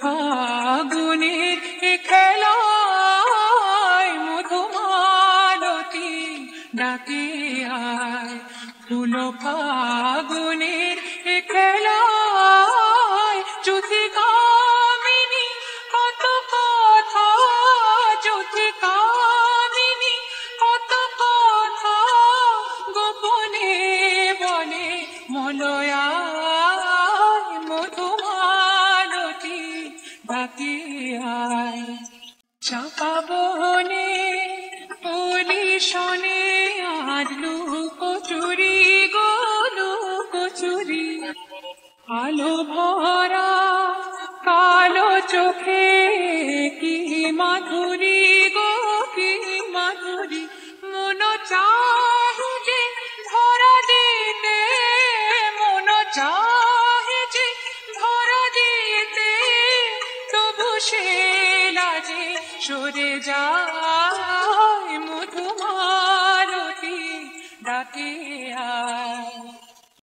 ফাগুনের খেলায় মধুমালতী ডাকে আয়, ফুল ফাগুনের খেলায় জ্যোতি কামিনী কত কথা, জ্যোতি কামিনী কত কথা গোপনে বলে মলয়ায় মধুমালতী ডাকে আয়। চাপা বনে কলি শনে আদলু কচুরি গোলু কচুরি, আলো ভরা কালো চোখে কি মাধুরী গো কি মাধুরী, মন চাহে যে ধরা দিতে, মন চাহে যে ধরা দিতে, তবু সে লাজে সরে যায়।